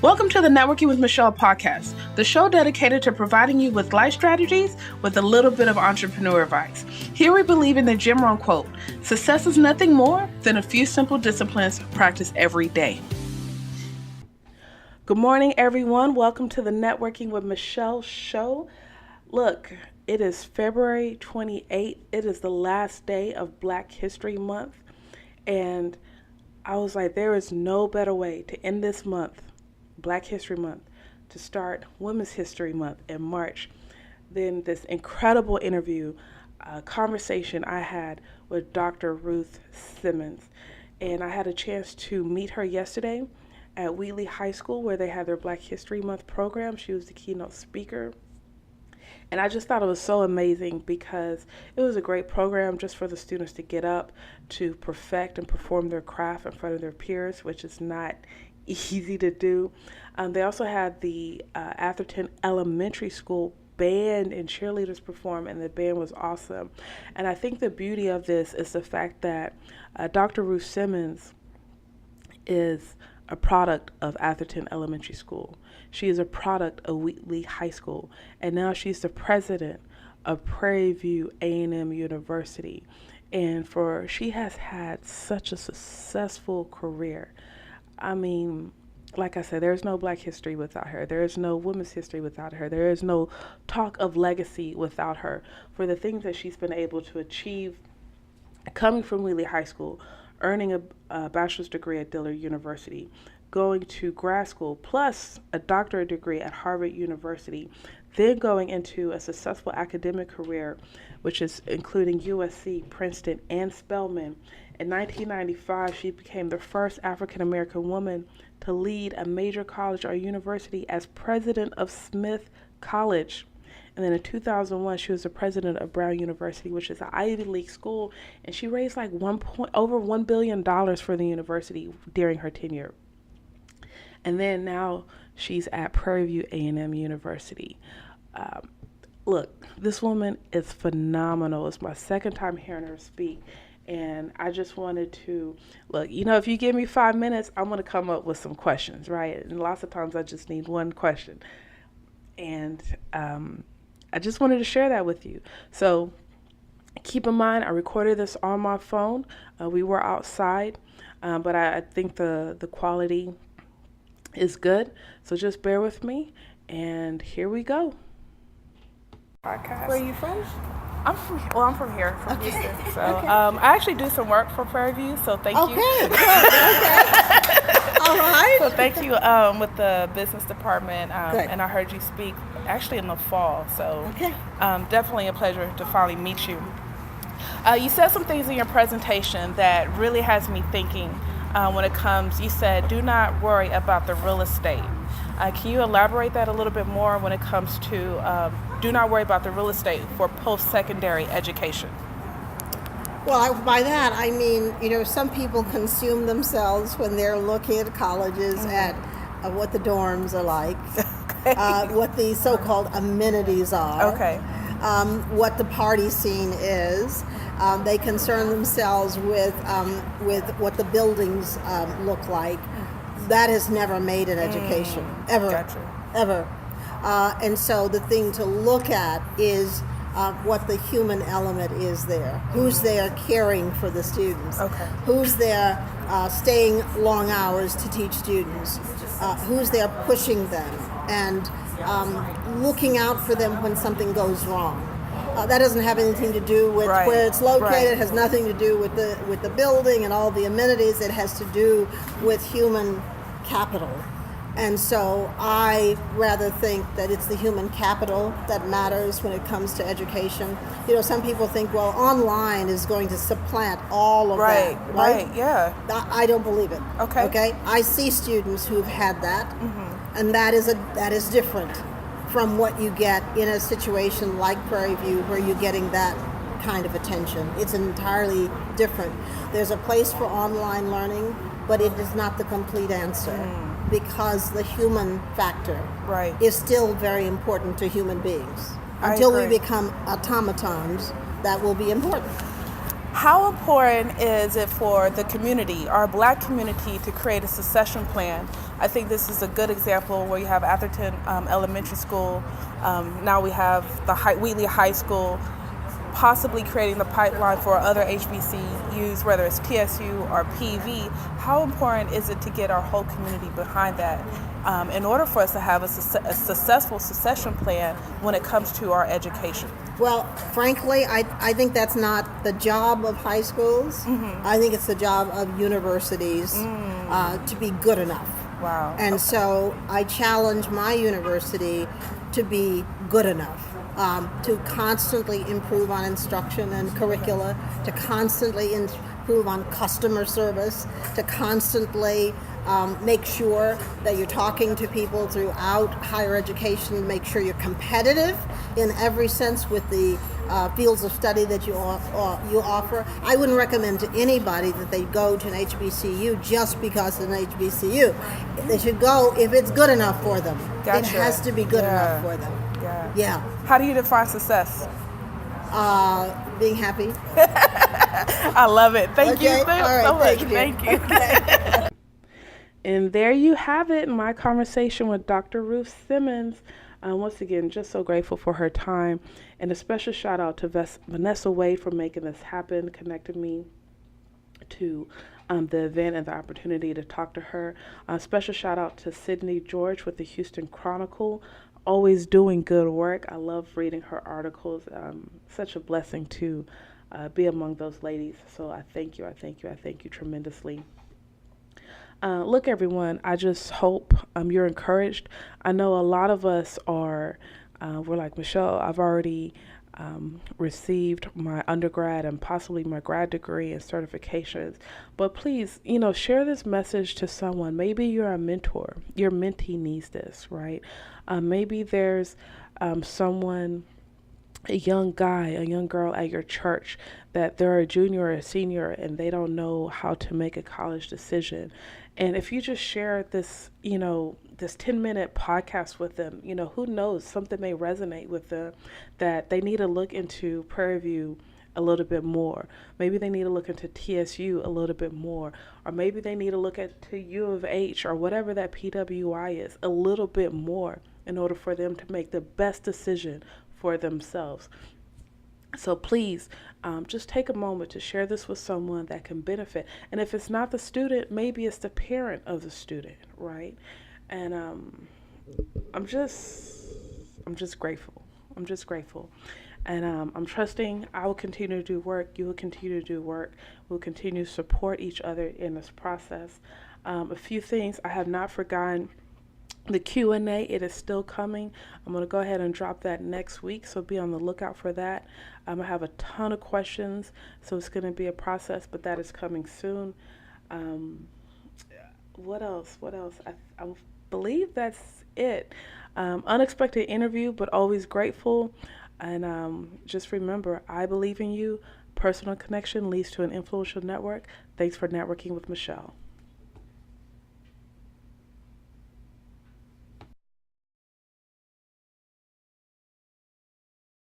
Welcome to the Networking with Michelle podcast, the show dedicated to providing you with life strategies with a little bit of entrepreneur advice. Here we believe in the Jim Rohn quote, success is nothing more than a few simple disciplines practiced every day. Good morning, everyone. Welcome to the Networking with Michelle show. Look, it is February 28th. It is the last day of Black History Month. And I was like, there is no better way to end this month, Black History Month, to start Women's History Month in March than this incredible interview, conversation I had with Dr. Ruth Simmons. And I had a chance to meet her yesterday at Wheatley High School where they had their Black History Month program. She was the keynote speaker. And I just thought it was so amazing because it was a great program just for the students to get up, to perfect and perform their craft in front of their peers, which is not easy to do. They also had the Atherton Elementary School band and cheerleaders perform, and the band was awesome. And I think the beauty of this is the fact that Dr. Ruth Simmons is a product of Atherton Elementary School. She is a product of Wheatley High School, and now she's the president of Prairie View A&amp University. And she has had such a successful career. I mean, like I said, there's no Black history without her. There is no women's history without her. There is no talk of legacy without her. For the things that she's been able to achieve coming from Wheatley High School, earning a bachelor's degree at Dillard University, going to grad school, plus a doctorate degree at Harvard University, then going into a successful academic career, which is including USC, Princeton, and Spelman. In 1995, she became the first African-American woman to lead a major college or university as president of Smith College. And then in 2001, she was the president of Brown University, which is an Ivy League school, and she raised like over $1 billion for the university during her tenure. And then now she's at Prairie View A&amp University. Look, this woman is phenomenal. It's my second time hearing her speak. And I just wanted to, look, if you give me 5 minutes, I'm going to come up with some questions, right? And lots of times I just need one question. And I just wanted to share that with you. So keep in mind, I recorded this on my phone. We were outside, but I think the quality is good. So just bear with me. And here we go. Podcast. Where are you from? I'm from here, from Houston. So I actually do some work for Prairie View, so thank you. Okay. All right. So thank you with the business department, and I heard you speak actually in the fall. So definitely a pleasure to finally meet you. You said some things in your presentation that really has me thinking when it comes, you said, do not worry about the real estate. Can you elaborate that a little bit more when it comes to do not worry about the real estate for post-secondary education? Well, by that, I mean, some people consume themselves when they're looking at colleges at what the dorms are like, what the so-called amenities are, what the party scene is. They concern themselves with what the buildings look like. That has never made an education, ever, ever. And so the thing to look at is what the human element is there. Who's there caring for the students? Who's there staying long hours to teach students? Who's there pushing them and looking out for them when something goes wrong? That doesn't have anything to do with where it's located. It has nothing to do with the building and all the amenities. It has to do with human capital. And so I rather think that it's the human capital that matters when it comes to education. Some people think, well, online is going to supplant all of that. Right, yeah. I don't believe it. Okay. I see students who've had that, and that is different from what you get in a situation like Prairie View where you're getting that kind of attention. It's entirely different. There's a place for online learning, but it is not the complete answer because the human factor is still very important to human beings. Until we become automatons, that will be important. How important is it for the community, our black community, to create a succession plan? I think this is a good example where you have Atherton Elementary School. Now we have the Wheatley High School, possibly creating the pipeline for other HBCUs, whether it's TSU or PV. How important is it to get our whole community behind that in order for us to have a successful succession plan when it comes to our education? Well, frankly, I think that's not the job of high schools. Mm-hmm. I think it's the job of universities to be good enough. Wow. And okay. So I challenge my university to be good enough. To constantly improve on instruction and curricula, to constantly improve on customer service, to constantly make sure that you're talking to people throughout higher education, make sure you're competitive in every sense with the fields of study that you offer. I wouldn't recommend to anybody that they go to an HBCU just because it's an HBCU. They should go if it's good enough for them. Gotcha. It has to be good enough for them. Yeah. How do you define success? Being happy. I love it. Thank you so much. Thank you. Okay. And there you have it, my conversation with Dr. Ruth Simmons. Once again, just so grateful for her time. And a special shout out to Vannessa Wade for making this happen, connecting me to the event and the opportunity to talk to her. Special shout out to Sydney George with the Houston Chronicle. Always doing good work. I love reading her articles. Such a blessing to be among those ladies. So I thank you. I thank you. I thank you tremendously. Look, everyone, I just hope you're encouraged. I know a lot of us are, we're like, Michelle, I've already received my undergrad and possibly my grad degree and certifications. But please, share this message to someone. Maybe you're a mentor. Your mentee needs this, right? Maybe there's someone, a young guy, a young girl at your church that they're a junior or a senior and they don't know how to make a college decision. And if you just share this, this 10-minute podcast with them, who knows, something may resonate with them that they need to look into Prairie View a little bit more. Maybe they need to look into TSU a little bit more, or maybe they need to look at to U of H or whatever that PWI is a little bit more in order for them to make the best decision for themselves. So please, just take a moment to share this with someone that can benefit. And if it's not the student, maybe it's the parent of the student, right? And I'm just grateful. I'm just grateful. And I'm trusting I will continue to do work. You will continue to do work. We'll continue to support each other in this process. A few things I have not forgotten. The Q&A, it is still coming. I'm going to go ahead and drop that next week, so be on the lookout for that. I have a ton of questions, so it's going to be a process, but that is coming soon. What else? I believe that's it. Unexpected interview, but always grateful. And just remember, I believe in you. Personal connection leads to an influential network. Thanks for networking with Michelle.